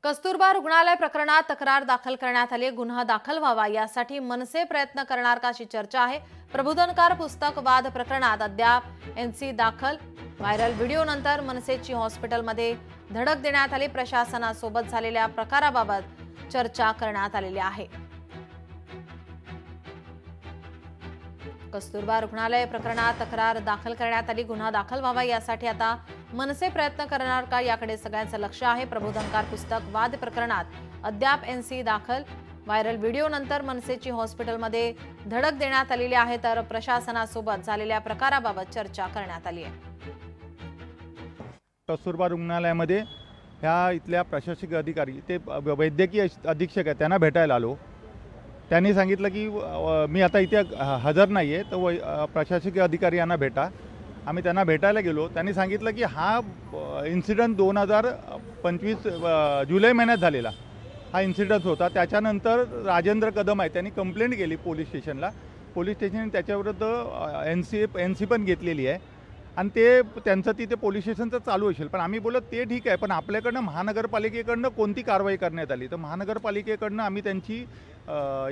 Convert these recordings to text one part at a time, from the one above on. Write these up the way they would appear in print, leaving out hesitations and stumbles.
कस्तुरबा रुग्णालय प्रकरणात तक्रार दाखल करण्यात आली। गुन्हा दाखल व्हावा यासाठी मनसे प्रयत्न करणार का अशी चर्चा आहे। प्रबोधनकार पुस्तक वाद प्रकरणात अद्याप एनसी दाखल। व्हायरल व्हिडिओनंतर मनसेची हॉस्पिटलमध्ये धडक देण्यात आली। प्रशासनासोबत झालेल्या प्रकाराबाबत चर्चा करण्यात आलेली आहे। कस्तुरबा रुग्णालय प्रकरणात तक्रार दाखल करण्यात आली। गुन्हा दाखल व्हावा यासाठी आता मनसे प्रयत्न करणार का याकडे सगळ्यांचं लक्ष आहे। प्रबोधनकार पुस्तक वाद प्रकरणात अद्याप एनसी दाखल। व्हायरल व्हिडिओनंतर मनसेची हॉस्पिटलमध्ये धडक देण्यात आलेली आहे, तर प्रशासनासोबत झालेल्या प्रकाराबाबत चर्चा करण्यात आली आहे। कस्तुरबा रुग्णालयामध्ये ह्या इथल्या प्रशासकीय अधिकारी ते वैद्यकीय अधीक्षक आहेत, त्यांना भेटायला आलो। त्यांनी सांगितलं की मी आता इथे हजर नाही आहे, तर प्रशासकीय अधिकारी यांना भेटा। आम्ही त्यांना भेटायला गेलो। त्यांनी सांगितलं की हा इन्सिडेंट 2025 जुलै महिन्यात झालेला हा इन्सिडेंट होता। त्याच्यानंतर राजेंद्र कदम आहे, त्यांनी कंप्लेंट केली पोलीस स्टेशनला। पोलीस स्टेशन त्याच्याविरुद्ध एनसी पण घेतलेली आहे आणि ते त्यांचं तिथे पोलीस स्टेशनचं चालू असेल। पण आम्ही बोलत ते ठीक आहे, पण आपल्याकडनं महानगरपालिकेकडनं कोणती कारवाई करण्यात आली? तर महानगरपालिकेकडनं आम्ही त्यांची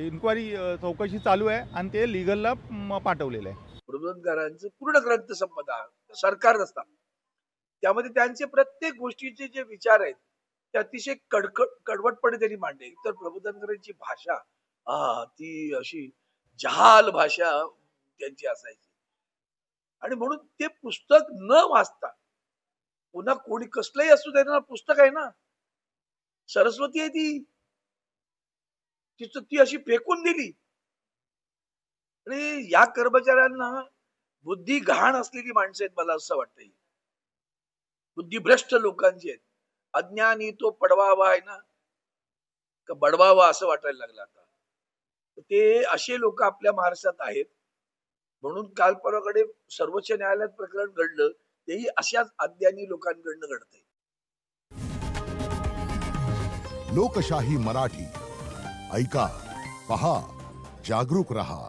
इन्क्वायरी चौकशी चालू आहे आणि ते लिगलला पाठवलेलं आहे। प्रबोधनकारांचं पूर्ण ग्रंथसंपदा सरकार नसतात, त्यामध्ये त्यांचे प्रत्येक गोष्टीचे जे विचार आहेत ते अतिशय कडवटपणे त्यांनी मांडले। तर प्रबोधनकारांची भाषा ती अशी जहाल भाषा त्यांची असायची आणि म्हणून ते पुस्तक न वाचता पुन्हा कोणी कसलंही असू दे ना, पुस्तक आहे ना, सरस्वती आहे ती अशी फेकून दिली। आणि या कर्मचाऱ्यांना बुद्धी घाण असलेली माणसं आहेत, मला असं वाटतंय। बुद्धिभ्रष्ट लोकांची आहेत। अज्ञानी तो पडवावा आहे ना, का बडवावा असं वाटायला लागलं आता। ते असे लोक आपल्या महाराष्ट्रात आहेत। म्हणून काल परवाकडे सर्वोच्च न्यायालयात प्रकरण घडलं, तेही अशाच अज्ञानी लोकांकडनं घडतंय। लोकशाही मराठी ऐका, पहा, जागरूक रहा।